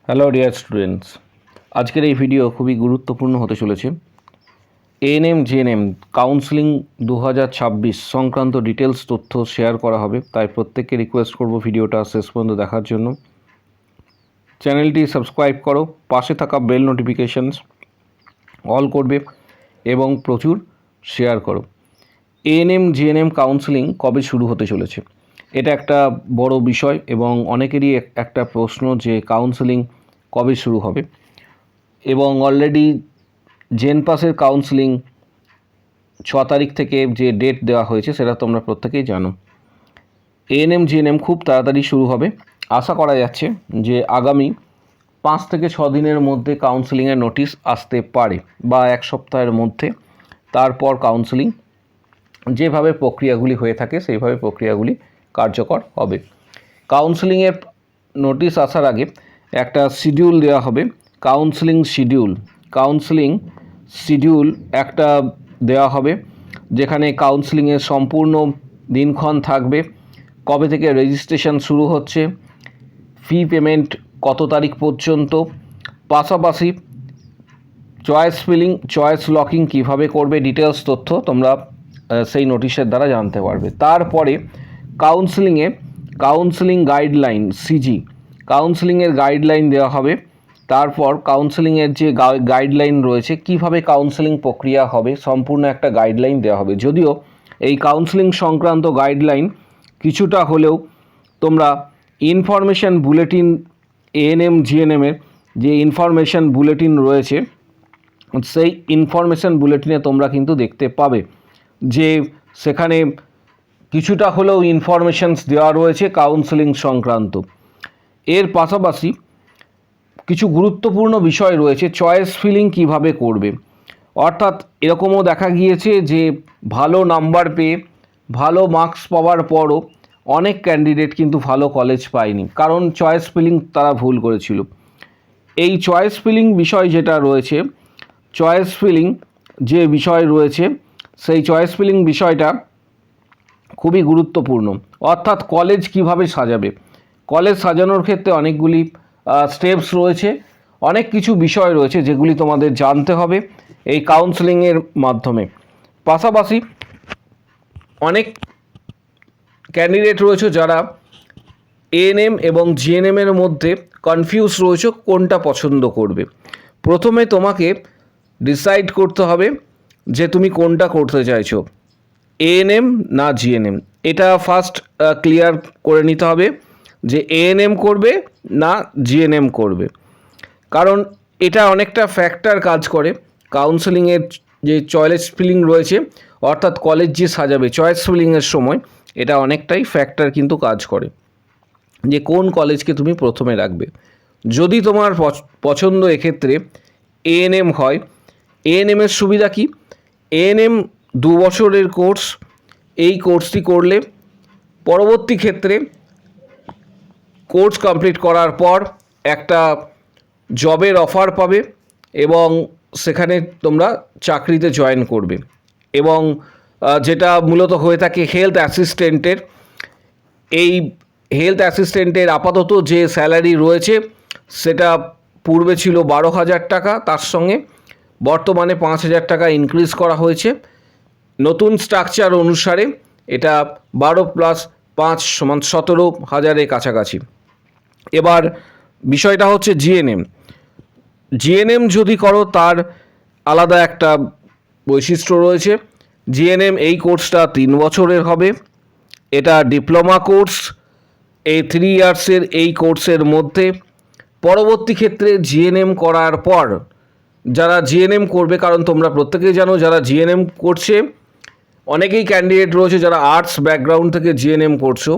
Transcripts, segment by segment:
Hello dear students, আজকের এই video খুবই গুরুত্বপূর্ণ হতে চলেছে। এএনএম জিএনএম কাউন্সেলিং 2026 সংক্রান্ত ডিটেলস তথ্য শেয়ার করা হবে, তাই প্রত্যেককে রিকোয়েস্ট করব ভিডিওটা শেষ পর্যন্ত দেখার জন্য। চ্যানেলটি সাবস্ক্রাইব করো, পাশে থাকা বেল নোটিফিকেশানস অল করবে এবং প্রচুর শেয়ার করো। এএনএম জিএনএম কাউন্সেলিং কবে শুরু হতে চলেছে, এটা একটা বড় বিষয় এবং অনেকেরই একটা প্রশ্ন যে কাউন্সেলিং কবে শুরু হবে। এবং অলরেডি জেন পাসের কাউন্সেলিং 6 তারিখ থেকে যে ডেট দেওয়া হয়েছে সেটা তোমরা প্রত্যেকেই জানো। এএনএম জিএনএম খুব তাড়াতাড়ি শুরু হবে, আশা করা যাচ্ছে যে আগামী 5 থেকে 6 দিনের মধ্যে কাউন্সেলিংয়ের নোটিশ আসতে পারে বা এক সপ্তাহের মধ্যে। তারপর কাউন্সেলিং যেভাবে প্রক্রিয়াগুলি হয়ে থাকে সেইভাবে প্রক্রিয়াগুলি কার্যকর হবে। কাউন্সেলিংয়ের নোটিশ আসার আগে একটা শিডিউল দেওয়া হবে, কাউন্সেলিং শিডিউল একটা দেওয়া হবে, যেখানে কাউন্সেলিংয়ের সম্পূর্ণ দিনক্ষণ থাকবে, কবে থেকে রেজিস্ট্রেশন শুরু হচ্ছে, ফি পেমেন্ট কত তারিখ পর্যন্ত, পাশাপাশি চয়েস লকিং কীভাবে করবে, ডিটেলস তথ্য তোমরা সেই নোটিশের দ্বারা জানতে পারবে। তারপরে কাউন্সেলিং গাইডলাইন কাউন্সেলিংয়ের গাইডলাইন দেওয়া হবে। তারপর কাউন্সেলিংয়ের যে গাইডলাইন রয়েছে কিভাবে কাউন্সেলিং প্রক্রিয়া হবে সম্পূর্ণ একটা গাইডলাইন দেওয়া হবে। যদিও এই কাউন্সেলিং সংক্রান্ত গাইডলাইন কিছুটা হলেও তোমরা ইনফরমেশান বুলেটিন, এএনএম জিএনএমের যে ইনফরমেশান বুলেটিন রয়েছে সেই ইনফরমেশান বুলেটিনে তোমরা কিন্তু দেখতে পাবে যে সেখানে কিছুটা হলেও ইনফরমেশানস দেওয়া রয়েছে কাউন্সেলিং সংক্রান্ত। এর পাশাপাশি কিছু গুরুত্বপূর্ণ বিষয় রয়েছে, চয়েস ফিলিং কিভাবে করবে। অর্থাৎ এরকমও দেখা গিয়েছে যে ভালো নাম্বার পেয়ে ভালো মার্কস পাওয়ার পরও অনেক ক্যান্ডিডেট কিন্তু ভালো কলেজ পায়নি, কারণ চয়েস ফিলিং তারা ভুল করেছিল। এই চয়েস ফিলিং বিষয় যেটা রয়েছে, সেই চয়েস ফিলিং বিষয়টা খুবই গুরুত্বপূর্ণ। অর্থাৎ কলেজ কিভাবে সাজাবে, কলেজ সাজানোর ক্ষেত্রে অনেকগুলি স্টেপস রয়েছে, অনেক কিছু বিষয় রয়েছে যেগুলি তোমাদের জানতে হবে এই কাউন্সেলিংয়ের মাধ্যমে। পাশাপাশি অনেক ক্যান্ডিডেট রয়েছে যারা এএনএম এবং জিএনএমের মধ্যে কনফিউজ রয়েছে কোনটা পছন্দ করবে। প্রথমে তোমাকে ডিসাইড করতে হবে যে তুমি কোনটা করতে চাইছো, এএনএম না জিএনএম। এটা ফার্স্ট ক্লিয়ার করে নিতে হবে যে এএনএম করবে না জিএনএম করবে, কারণ এটা অনেকটা ফ্যাক্টর কাজ করে কাউন্সেলিংয়ের যে চয়েস ফিলিং রয়েছে, অর্থাৎ কলেজ যে সাজাবে চয়েস ফিলিংয়ের সময় এটা অনেকটাই ফ্যাক্টর কিন্তু কাজ করে যে কোন কলেজকে তুমি প্রথমে রাখবে। যদি তোমার পছন্দ এক্ষেত্রে এএনএম হয়, এএনএমের সুবিধা কি, এএনএম 2 বছরের কোর্স, এই কোর্সটি করলে পরবর্তী ক্ষেত্রে কোর্স কমপ্লিট করার পর একটা জবের অফার পাবে এবং সেখানে তোমরা চাকরিতে জয়েন করবে। এবং যেটা মূলত হয়ে থাকে হেলথ অ্যাসিস্ট্যান্টের আপাতত যে স্যালারি রয়েছে সেটা পূর্বে ছিল 12,000 টাকা, তার সঙ্গে বর্তমানে 5,000 টাকা ইনক্রিজ করা হয়েছে। নতুন স্ট্রাকচার অনুসারে এটা 12 + 5 = 17,000-এর কাছাকাছি। এবার বিষয়টা হচ্ছে জিএনএম যদি করো তার আলাদা একটা বৈশিষ্ট্য রয়েছে। জিএনএম এই কোর্সটা 3 বছরের হবে, এটা ডিপ্লোমা কোর্স। এই 3 ইয়ার্সের এই কোর্সের মধ্যে পরবর্তী ক্ষেত্রে জিএনএম করার পর যারা জিএনএম করবে, কারণ তোমরা প্রত্যেকেই জানো যারা জিএনএম করছে অনেকেই ক্যান্ডিডেট রয়েছে যারা আর্টস ব্যাকগ্রাউন্ড থেকে জিএনএম করছো,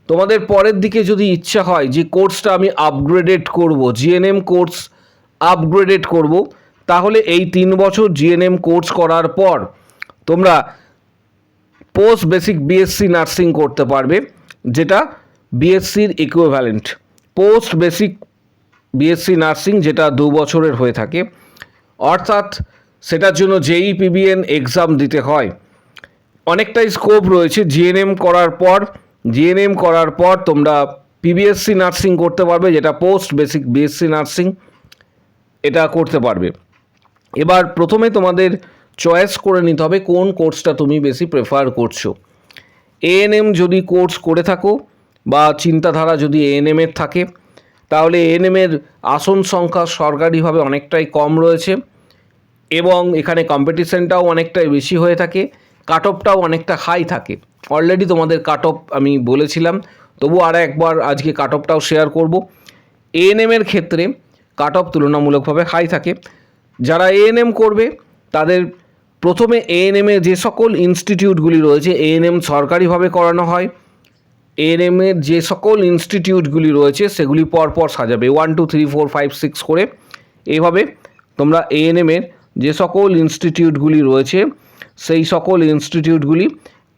তোমাদের পরের দিকে যদি ইচ্ছা হয় যে কোর্সটা আমি আপগ্রেডেড করব, জিএনএম কোর্স আপগ্রেডেড করব, তাহলে এই 3 বছর জিএনএম কোর্স করার পর তোমরা পোস্ট বেসিক বিএসসি নার্সিং করতে পারবে, যেটা বিএসসির equivalent. Post basic BSc nursing যেটা 2 বছরের হয়ে থাকে, অর্থাৎ সেটার জন্য জেইই পিবিএন এক্সাম দিতে হয়। অনেকটাই স্কোপ রয়েছে জিএনএম করার পর তোমরা পিবিএসসি নার্সিং করতে পারবে, যেটা পোস্ট বেসিক বিএসসি নার্সিং, এটা করতে পারবে। এবার প্রথমে তোমাদের চয়েস করে নিতে হবে কোন কোর্সটা তুমি বেশি প্রেফার করছো। এএনএম যদি কোর্স করে থাকো বা চিন্তাধারা যদি এএনএমের থাকে, তাহলে এএনএমের আসন সংখ্যা সরকারিভাবে অনেকটাই কম রয়েছে এবং এখানে কম্পিটিশনটাও অনেকটাই বেশি হয়ে থাকে, কাট অফটাও অনেকটা হাই থাকে। অলরেডি তোমাদের কাট অফ আমি বলেছিলাম, তবু আর একবার আজকে কাট অফটাও শেয়ার করব। এএনএমের ক্ষেত্রে কাট অফ তুলনামূলকভাবে হাই থাকে। যারা এএনএম করবে তাদের প্রথমে এএনএমে যে সকল ইনস্টিটিউটগুলি রয়েছে, এএনএম সরকারিভাবে করানো হয়, এএনএমের যে সকল ইনস্টিটিউটগুলি রয়েছে সেগুলি পরপর সাজাবে 1 2 3 4 5 6 করে। এইভাবে তোমরা এএনএমের যে সকল ইনস্টিটিউটগুলি রয়েছে সেই সকল ইনস্টিটিউটগুলি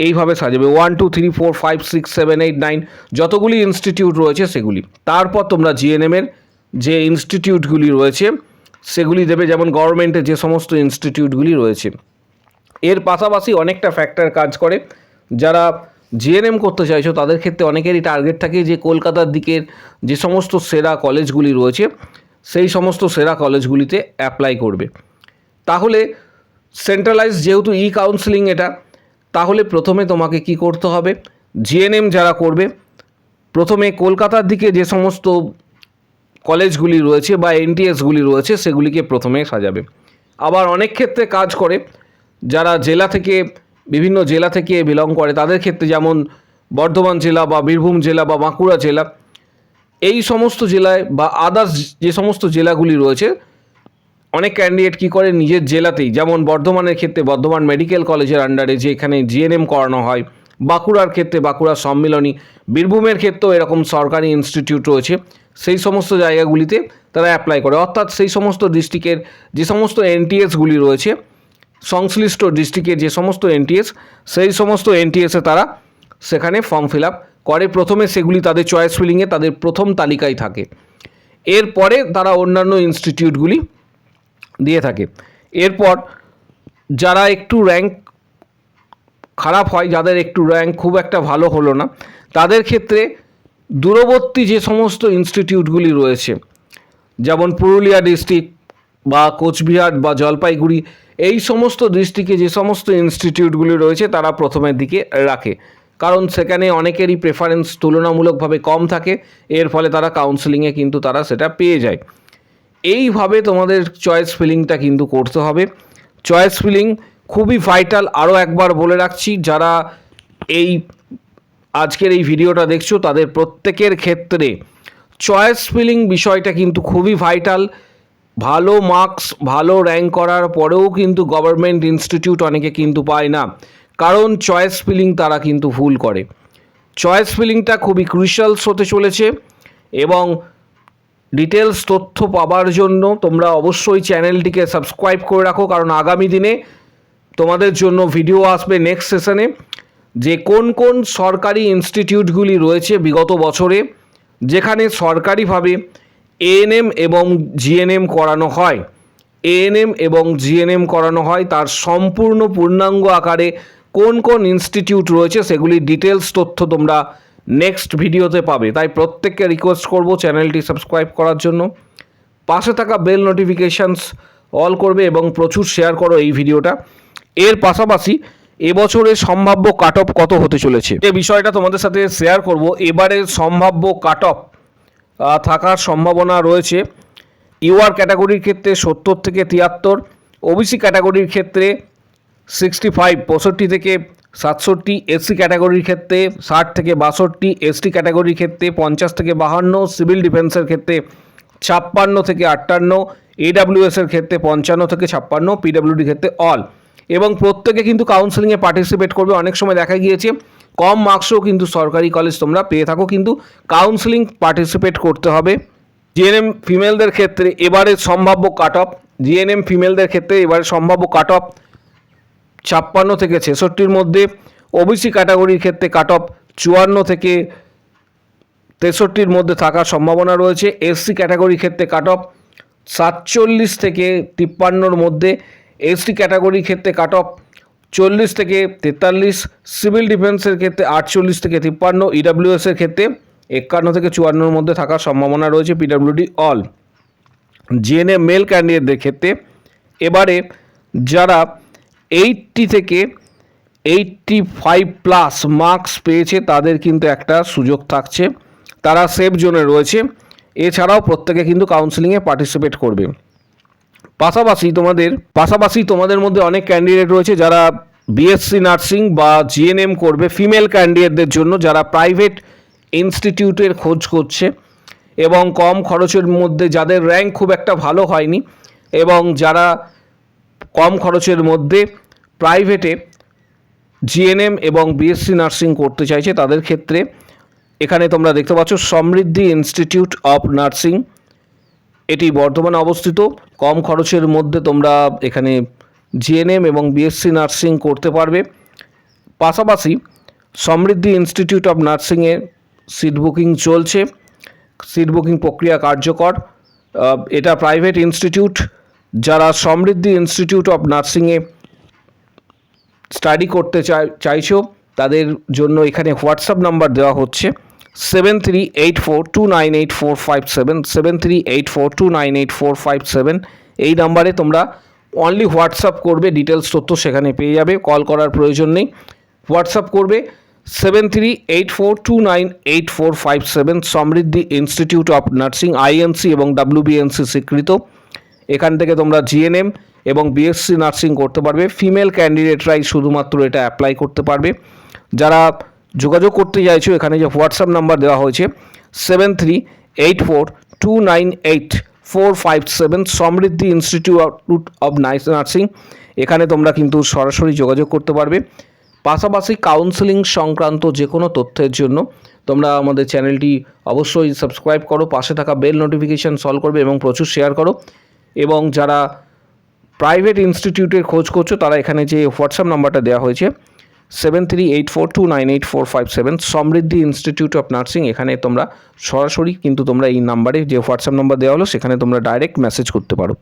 এইভাবে সাজাবে 1 2 3 4 5 6 7 8 9 যতগুলি ইনস্টিটিউট রয়েছে সেগুলি। তারপর তোমরা জিএনএমের যে ইনস্টিটিউটগুলি রয়েছে সেগুলি দেবে, যেমন গভর্নমেন্টের যে সমস্ত ইনস্টিটিউটগুলি রয়েছে। এর পাশাপাশি অনেকটা ফ্যাক্টর কাজ করে। যারা জিএনএম করতে চাইছো তাদের ক্ষেত্রে অনেকেরই টার্গেট থাকে যে কলকাতার দিকের যে সমস্ত সেরা কলেজগুলি রয়েছে সেই সমস্ত সেরা কলেজগুলিতে অ্যাপ্লাই করবে। তাহলে সেন্ট্রালাইজ যেহেতু কাউন্সেলিং এটা, তাহলে প্রথমে তোমাকে কি করতে হবে, জিএনএম যারা করবে প্রথমে কলকাতার দিকে যে সমস্ত কলেজগুলি রয়েছে বা এনটিএসগুলি রয়েছে সেগুলিকে প্রথমে সাজাবে। আবার অনেক ক্ষেত্রে কাজ করে যারা জেলা থেকে বিভিন্ন জেলা থেকে বিলং করে তাদের ক্ষেত্রে, যেমন বর্ধমান জেলা বা বীরভূম জেলা বা বাঁকুড়া জেলা, এই সমস্ত জেলায় বা আদার্স যে সমস্ত জেলাগুলি রয়েছে অনেক ক্যান্ডিডেট কী করে নিজের জেলাতেই, যেমন বর্ধমানের ক্ষেত্রে বর্ধমান মেডিকেল কলেজের আন্ডারে যে এখানে জিএনএম করানো হয়, বাঁকুড়ার ক্ষেত্রে বাঁকুড়া সম্মিলনী, বীরভূমের ক্ষেত্রেও এরকম সরকারি ইনস্টিটিউট রয়েছে, সেই সমস্ত জায়গাগুলিতে তারা অ্যাপ্লাই করে। অর্থাৎ সেই সমস্ত ডিস্ট্রিক্টের যে সমস্ত এনটিএসগুলি রয়েছে, সংশ্লিষ্ট ডিস্ট্রিক্টের যে সমস্ত এনটিএস, সেই সমস্ত এনটিএসে তারা সেখানে ফর্ম ফিল আপ করে। প্রথমে সেগুলি তাদের চয়েস ফিলিংয়ে তাদের প্রথম তালিকায় থাকে, এরপরে তারা অন্যান্য ইনস্টিটিউটগুলি দিয়ে থাকে। এরপর যারা একটু র্যাঙ্ক খারাপ হয়, যাদের একটু র্যাঙ্ক খুব একটা ভালো হলো না, তাদের ক্ষেত্রে দূরবর্তী যে সমস্ত ইনস্টিটিউটগুলি রয়েছে, যেমন পুরুলিয়া ডিস্ট্রিক্ট বা কোচবিহার বা জলপাইগুড়ি, এই সমস্ত ডিস্ট্রিক্টে যে সমস্ত ইনস্টিটিউটগুলি রয়েছে তারা প্রথমের দিকে রাখে, কারণ সেখানে অনেকেরই প্রেফারেন্স তুলনামূলকভাবে কম থাকে, এর ফলে তারা কাউন্সেলিংয়ে কিন্তু তারা সেটা পেয়ে যায়। এইভাবে তোমাদের চয়েস ফিলিংটা কিন্তু করতে হবে। চয়েস ফিলিং খুবই ভাইটাল। আরও একবার বলে রাখছি, যারা এই আজকের এই ভিডিওটা দেখছো তাদের প্রত্যেকের ক্ষেত্রে চয়েস ফিলিং বিষয়টা কিন্তু খুবই ভাইটাল। ভালো মার্কস ভালো র্যাঙ্ক করার পরেও কিন্তু গভর্নমেন্ট ইনস্টিটিউট অনেকে কিন্তু পায় না, কারণ চয়েস ফিলিং তারা কিন্তু ভুল করে। চয়েস ফিলিংটা খুবই ক্রুশিয়ালস হতে চলেছে এবং ডিটেলস তথ্য পাবার জন্য তোমরা অবশ্যই চ্যানেলটিকে সাবস্ক্রাইব করে রাখো, কারণ আগামী দিনে তোমাদের জন্য ভিডিও আসবে নেক্সট সেশনে যে কোন কোন সরকারি ইনস্টিটিউটগুলি রয়েছে বিগত বছরে যেখানে সরকারিভাবে এএনএম এবং জিএনএম করানো হয়, এএনএম এবং জিএনএম করানো হয়, তার সম্পূর্ণ পূর্ণাঙ্গ আকারে কোন কোন ইনস্টিটিউট রয়েছে সেগুলির ডিটেলস তথ্য তোমরা নেক্সট ভিডিওতে পাবে। তাই প্রত্যেককে রিকোয়েস্ট করব চ্যানেলটি সাবস্ক্রাইব করার জন্য, পাশে থাকা বেল নোটিফিকেশানস অল করবে এবং প্রচুর শেয়ার করো এই ভিডিওটা। এর পাশাপাশি এবছরের সম্ভাব্য কাট অফ কত হতে চলেছে এই বিষয়টা তোমাদের সাথে শেয়ার করব। এবারের সম্ভাব্য কাট অফ থাকার সম্ভাবনা রয়েছে ইউআর ক্যাটাগরির ক্ষেত্রে 70 থেকে 73, ওবিসি ক্যাটাগরির ক্ষেত্রে 65 65 থেকে 67, এসসি ক্যাটাগরির ক্ষেত্রে 60 থেকে 62, এসটি ক্যাটাগরির ক্ষেত্রে 50 থেকে 52, সিভিল ডিফেন্সের ক্ষেত্রে 56 থেকে 58, এডাব্লিউএসের ক্ষেত্রে 55 থেকে 56, পিডাব্লিউডির ক্ষেত্রে অল। এবং প্রত্যেকে কিন্তু কাউন্সেলিংয়ে পার্টিসিপেট করবে। অনেক সময় দেখা গিয়েছে কম মার্কসও কিন্তু সরকারি কলেজ তোমরা পেয়ে থাকো, কিন্তু কাউন্সেলিং পার্টিসিপেট করতে হবে। জিএনএম ফিমেলদের ক্ষেত্রে এবারের সম্ভাব্য কাট অফ, জিএনএম ফিমেলদের ক্ষেত্রে এবারে সম্ভাব্য কাট অফ 56 থেকে 66-র মধ্যে, ওবিসি ক্যাটাগরির ক্ষেত্রে কাট অফ 54 থেকে 63-র মধ্যে থাকার সম্ভাবনা রয়েছে, এসসি ক্যাটাগরির ক্ষেত্রে কাট অফ 47 থেকে 53-র মধ্যে, এসটি ক্যাটাগরির ক্ষেত্রে কাট অফ 40 থেকে 43, সিভিল ডিফেন্সের ক্ষেত্রে 48 থেকে 53, ইডাব্লিউএসের ক্ষেত্রে 51 থেকে 54 মধ্যে থাকার সম্ভাবনা রয়েছে পিডব্লিউডি অল। জিএনএম মেল ক্যান্ডিডেটদের ক্ষেত্রে এবারে যারা 80 থেকে 85+ মার্কস পেয়েছে তাদের কিন্তু একটা সুযোগ থাকছে, তারা সেফ জোনে রয়েছে। এছাড়াও প্রত্যেকে কিন্তু কাউন্সিলিংয়ে পার্টিসিপেট করবে। পাশাপাশি তোমাদের মধ্যে অনেক ক্যান্ডিডেট রয়েছে যারা বিএসসি নার্সিং বা জিএনএম করবে, ফিমেল ক্যান্ডিডেটদের জন্য যারা প্রাইভেট ইনস্টিটিউটের খোঁজ করছে এবং কম খরচের মধ্যে, যাদের র্যাঙ্ক খুব একটা ভালো হয়নি এবং যারা কম খরচের মধ্যে প্রাইভেটে জিএনএম এবং বিএসসি নার্সিং করতে চাইছে, তাদের ক্ষেত্রে এখানে তোমরা দেখতে পাচ্ছ সমৃদ্ধি ইনস্টিটিউট অফ নার্সিং, এটি বর্ধমানে অবস্থিত। কম খরচের মধ্যে তোমরা এখানে জিএনএম এবং বিএসসি নার্সিং করতে পারবে। পাশাপাশি সমৃদ্ধি ইনস্টিটিউট অফ নার্সিংয়ে সিট বুকিং চলছে, সিট বুকিং প্রক্রিয়া কার্যকর। এটা প্রাইভেট ইনস্টিটিউট, যারা সমৃদ্ধি ইনস্টিটিউট অফ নার্সিংয়ে স্টাডি করতে চাইছো তাদের জন্য এখানে হোয়াটসঅ্যাপ নাম্বার দেওয়া হচ্ছে 7384298457, 7384298457। এই নাম্বারে তোমরা অনলি হোয়াটসঅ্যাপ করবে, ডিটেলস তথ্য সেখানে পেয়ে যাবে, কল করার প্রয়োজন নেই। হোয়াটসঅ্যাপ করবে 7384298457। সমৃদ্ধি ইনস্টিটিউট অফ নার্সিং আইএনসি এবং WBNC স্বীকৃত। এখান থেকে তোমরা জিএনএম এবং বিএসসি নার্সিং করতে পারবে। ফিমেল ক্যান্ডিডেটরাই শুধুমাত্র এটা অ্যাপ্লাই করতে পারবে। যারা যোগাযোগ করতে চাইছো এখানে যে হোয়াটসঅ্যাপ নাম্বার দেওয়া হয়েছে 7384298457, সমৃদ্ধি ইনস্টিটিউট অফ নার্সিং, এখানে তোমরা কিন্তু সরাসরি যোগাযোগ করতে পারবে। পাশাপাশি কাউন্সেলিং সংক্রান্ত যে কোনো তথ্যের জন্য তোমরা আমাদের চ্যানেলটি অবশ্যই সাবস্ক্রাইব করো, পাশে থাকা বেল নোটিফিকেশান সল করবে এবং প্রচুর শেয়ার করো। এবং যারা প্রাইভেট ইনস্টিটিউটের খোঁজ করছো তারা এখানে যে হোয়াটসঅ্যাপ নাম্বারটা দেওয়া হয়েছে 7384298457, সমৃদ্ধি ইনস্টিটিউট অফ নার্সিং, এখানে তোমরা সরাসরি কিন্তু তোমরা এই নাম্বারে যে হোয়াটসঅ্যাপ নাম্বার দেওয়া হলো সেখানে তোমরা ডাইরেক্ট মেসেজ করতে পারো।